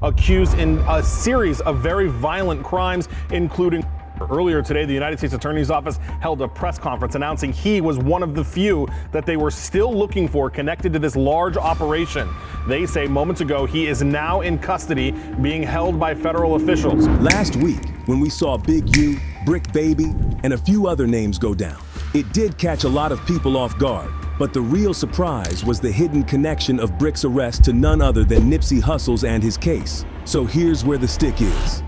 accused in a series of very violent crimes, including. Earlier today, the United States Attorney's Office held a press conference announcing he was one of the few that they were still looking for connected to this large operation. They say moments ago he is now in custody, being held by federal officials. Last week, when we saw Big U, Bricc Baby, and a few other names go down, it did catch a lot of people off guard. But the real surprise was the hidden connection of Brick's arrest to none other than Nipsey Hussle's and his case. So here's where the stick is.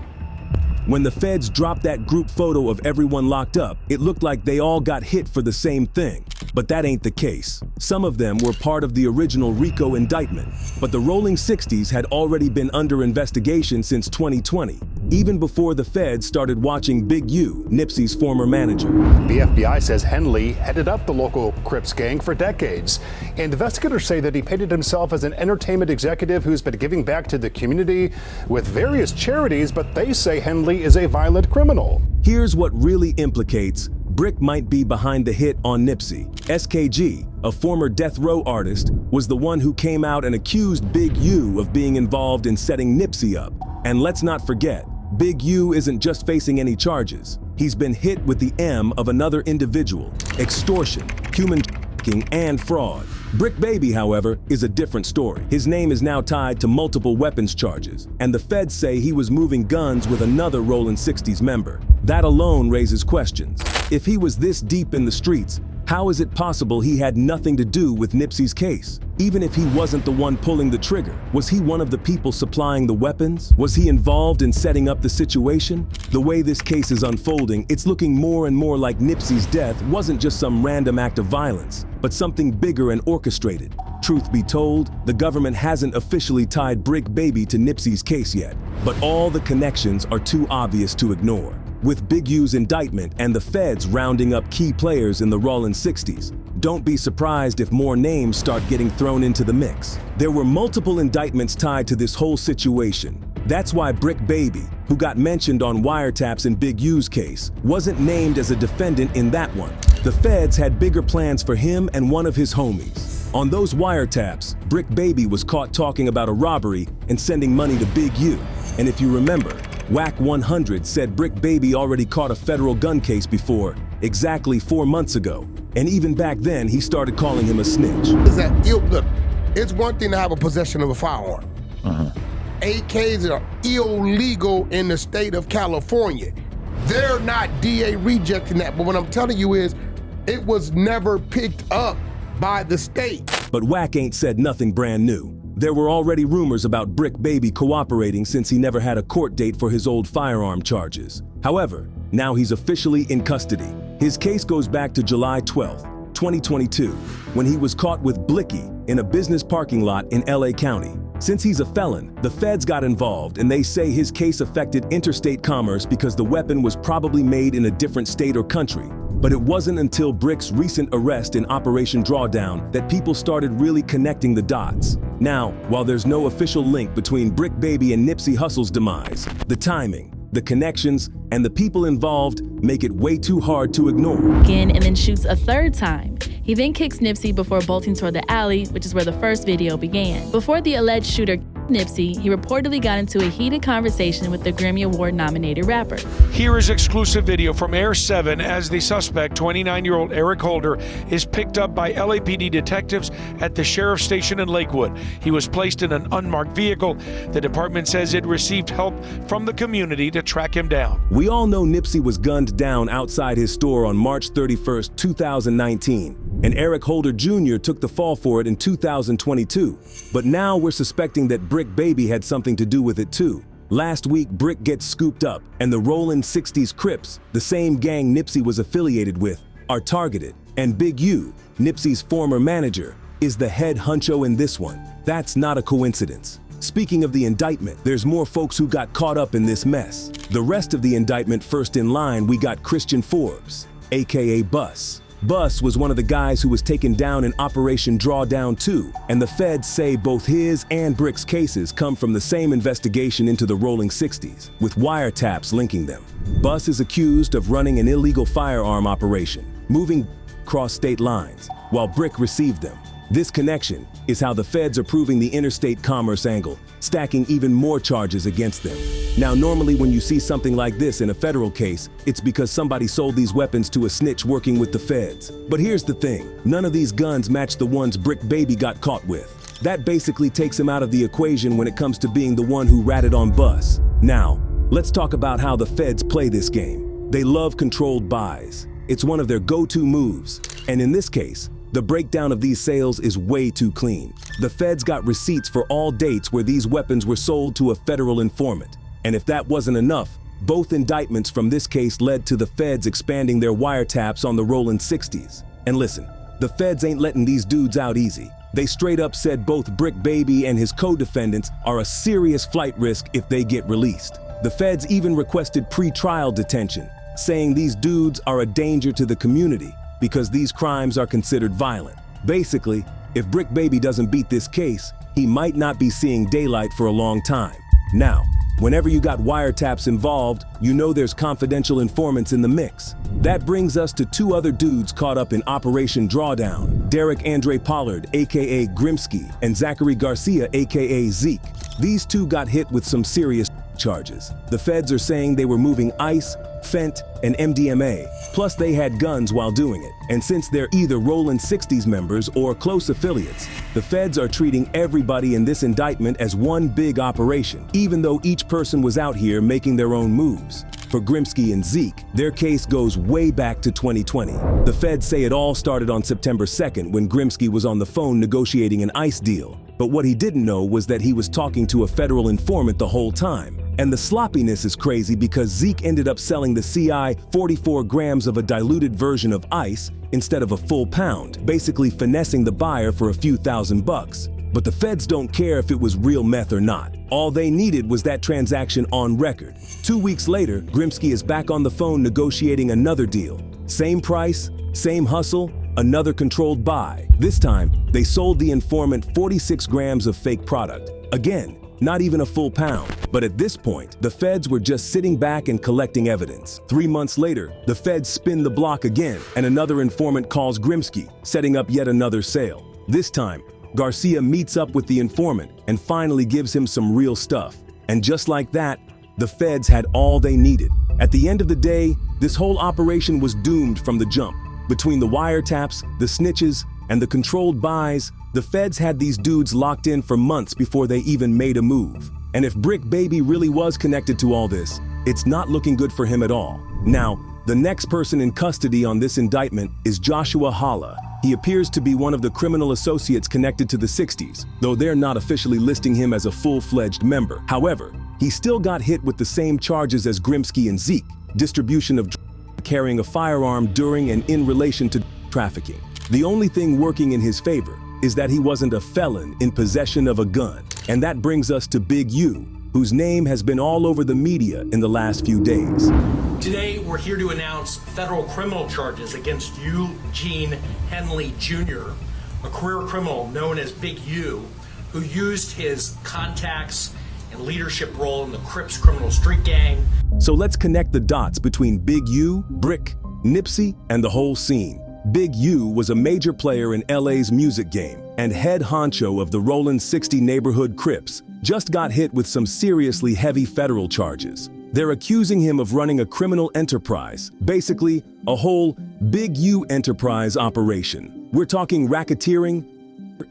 When the feds dropped that group photo of everyone locked up, it looked like they all got hit for the same thing. But that ain't the case. Some of them were part of the original RICO indictment, but the Rolling 60s had already been under investigation since 2020, even before the feds started watching Big U, Nipsey's former manager. The FBI says Henley headed up the local Crips gang for decades. Investigators say that he painted himself as an entertainment executive who's been giving back to the community with various charities, but they say Henley is a violent criminal. Here's what really implicates Bricc might be behind the hit on Nipsey. SKG, a former death row artist, was the one who came out and accused Big U of being involved in setting Nipsey up. And let's not forget, Big U isn't just facing any charges. He's been hit with the M of another individual: extortion, human trafficking, and fraud. Bricc Baby, however, is a different story. His name is now tied to multiple weapons charges, and the feds say he was moving guns with another Rolling 60s member. That alone raises questions. If he was this deep in the streets, how is it possible he had nothing to do with Nipsey's case? Even if he wasn't the one pulling the trigger, was he one of the people supplying the weapons? Was he involved in setting up the situation? The way this case is unfolding, it's looking more and more like Nipsey's death wasn't just some random act of violence, but something bigger and orchestrated. Truth be told, the government hasn't officially tied Bricc Baby to Nipsey's case yet, but all the connections are too obvious to ignore. With Big U's indictment and the feds rounding up key players in the Rolling 60s, don't be surprised if more names start getting thrown into the mix. There were multiple indictments tied to this whole situation. That's why Bricc Baby, who got mentioned on wiretaps in Big U's case, wasn't named as a defendant in that one. The feds had bigger plans for him and one of his homies. On those wiretaps, Bricc Baby was caught talking about a robbery and sending money to Big U. And if you remember, WAC 100 said Bricc Baby already caught a federal gun case before, exactly 4 months ago. And even back then, he started calling him a snitch. Look, it's one thing to have a possession of a firearm. AKs are illegal in the state of California. They're not DA rejecting that, but what I'm telling you is, it was never picked up by the state. But WAC ain't said nothing brand new. There were already rumors about Bricc Baby cooperating since he never had a court date for his old firearm charges. However, now he's officially in custody. His case goes back to July 12, 2022, when he was caught with blicky in a business parking lot in LA County. Since he's a felon, the feds got involved and they say his case affected interstate commerce because the weapon was probably made in a different state or country. But it wasn't until Brick's recent arrest in Operation Drawdown that people started really connecting the dots. Now, while there's no official link between Bricc Baby and Nipsey Hussle's demise, the timing, the connections, and the people involved make it way too hard to ignore. Again, and then shoots a third time. He then kicks Nipsey before bolting toward the alley, which is where the first video began. Before the alleged shooter Nipsey, he reportedly got into a heated conversation with the Grammy Award-nominated rapper. Here is exclusive video from Air 7 as the suspect, 29-year-old Eric Holder, is picked up by LAPD detectives at the sheriff's station in Lakewood. He was placed in an unmarked vehicle. The department says it received help from the community to track him down. We all know Nipsey was gunned down outside his store on March 31st, 2019. And Eric Holder Jr. took the fall for it in 2022. But now we're suspecting that Bricc Baby had something to do with it too. Last week, Bricc gets scooped up, and the Rolling 60s Crips, the same gang Nipsey was affiliated with, are targeted. And Big U, Nipsey's former manager, is the head honcho in this one. That's not a coincidence. Speaking of the indictment, there's more folks who got caught up in this mess. The rest of the indictment, first in line, we got Christian Forbes, aka Bus. Bus was one of the guys who was taken down in Operation Drawdown 2, and the feds say both his and Brick's cases come from the same investigation into the Rolling 60s, with wiretaps linking them. Bus is accused of running an illegal firearm operation, moving across state lines, while Bricc received them. This connection is how the feds are proving the interstate commerce angle, stacking even more charges against them. Now, normally when you see something like this in a federal case, it's because somebody sold these weapons to a snitch working with the feds. But here's the thing, none of these guns match the ones Bricc Baby got caught with. That basically takes him out of the equation when it comes to being the one who ratted on Bus. Now, let's talk about how the feds play this game. They love controlled buys. It's one of their go-to moves. And in this case, the breakdown of these sales is way too clean. The feds got receipts for all dates where these weapons were sold to a federal informant. And if that wasn't enough, both indictments from this case led to the feds expanding their wiretaps on the rolling 60s. And listen, the feds ain't letting these dudes out easy. They straight up said both Bricc Baby and his co-defendants are a serious flight risk if they get released. The feds even requested pre-trial detention, saying these dudes are a danger to the community because these crimes are considered violent. Basically, if Bricc Baby doesn't beat this case, he might not be seeing daylight for a long time. Now, whenever you got wiretaps involved, you know there's confidential informants in the mix. That brings us to two other dudes caught up in Operation Drawdown, Derek Andre Pollard, aka Grimsky, and Zachary Garcia, aka Zeke. These two got hit with some serious charges. The feds are saying they were moving ice, fent, and MDMA, plus they had guns while doing it. And since they're either Rollin' 60s members or close affiliates, the feds are treating everybody in this indictment as one big operation, even though each person was out here making their own moves. For Grimsky and Zeke, their case goes way back to 2020. The feds say it all started on September 2nd when Grimsky was on the phone negotiating an ICE deal. But what he didn't know was that he was talking to a federal informant the whole time. And the sloppiness is crazy because Zeke ended up selling the CI 44 grams of a diluted version of ice instead of a full pound, basically finessing the buyer for a few $1,000s. But the feds don't care if it was real meth or not. All they needed was that transaction on record. 2 weeks later, Grimsky is back on the phone negotiating another deal. Same price, same hustle, another controlled buy. This time, they sold the informant 46 grams of fake product. Again, not even a full pound. But at this point, the feds were just sitting back and collecting evidence. 3 months later, the feds spin the block again, and another informant calls Grimsky, setting up yet another sale. This time, Garcia meets up with the informant and finally gives him some real stuff. And just like that, the feds had all they needed. At the end of the day, this whole operation was doomed from the jump. Between the wiretaps, the snitches, and the controlled buys, the feds had these dudes locked in for months before they even made a move. And if Bricc Baby really was connected to all this, it's not looking good for him at all. Now, the next person in custody on this indictment is Joshua Holla. He appears to be one of the criminal associates connected to the 60s, though they're not officially listing him as a full-fledged member. However, he still got hit with the same charges as Grimsky and Zeke, distribution of carrying a firearm during and in relation to trafficking. The only thing working in his favor is that he wasn't a felon in possession of a gun. And that brings us to Big U, whose name has been all over the media in the last few days. Today, we're here to announce federal criminal charges against Eugene Henley Jr., a career criminal known as Big U, who used his contacts and leadership role in the Crips criminal street gang. So let's connect the dots between Big U, Bricc, Nipsey, and the whole scene. Big U was a major player in LA's music game and head honcho of the Rollin' 60 neighborhood Crips, just got hit with some seriously heavy federal charges. They're accusing him of running a criminal enterprise, basically a whole Big U enterprise operation. We're talking racketeering,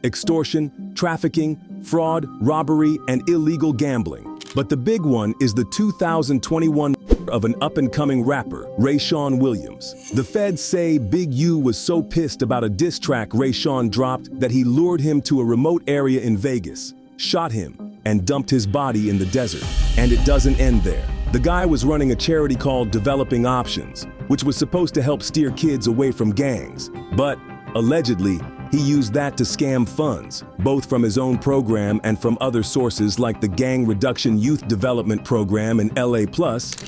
extortion, trafficking, fraud, robbery, and illegal gambling. But the big one is the 2021 of an up-and-coming rapper, Rayshawn Williams. The feds say Big U was so pissed about a diss track Rayshawn dropped that he lured him to a remote area in Vegas, shot him, and dumped his body in the desert. And it doesn't end there. The guy was running a charity called Developing Options, which was supposed to help steer kids away from gangs. But, allegedly, he used that to scam funds, both from his own program and from other sources like the Gang Reduction Youth Development Program in LA+.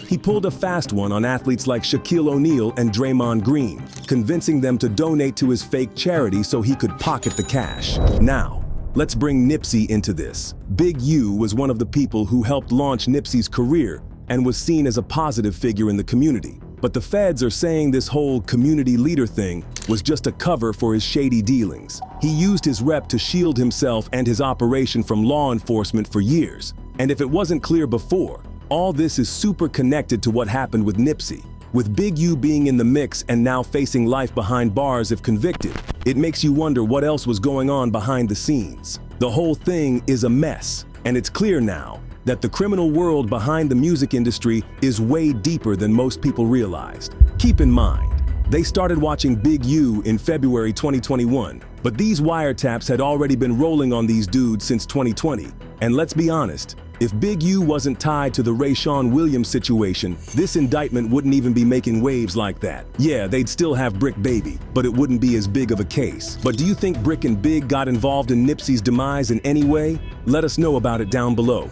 He pulled a fast one on athletes like Shaquille O'Neal and Draymond Green, convincing them to donate to his fake charity so he could pocket the cash. Now, let's bring Nipsey into this. Big U was one of the people who helped launch Nipsey's career and was seen as a positive figure in the community. But the feds are saying this whole community leader thing was just a cover for his shady dealings. He used his rep to shield himself and his operation from law enforcement for years. And if it wasn't clear before, all this is super connected to what happened with Nipsey. With Big U being in the mix and now facing life behind bars if convicted, it makes you wonder what else was going on behind the scenes. The whole thing is a mess, and it's clear now that the criminal world behind the music industry is way deeper than most people realized. Keep in mind, they started watching Big U in February 2021, but these wiretaps had already been rolling on these dudes since 2020. And let's be honest, if Big U wasn't tied to the Rayshawn Williams situation, this indictment wouldn't even be making waves like that. Yeah, they'd still have Bricc Baby, but it wouldn't be as big of a case. But do you think Bricc and Big got involved in Nipsey's demise in any way? Let us know about it down below.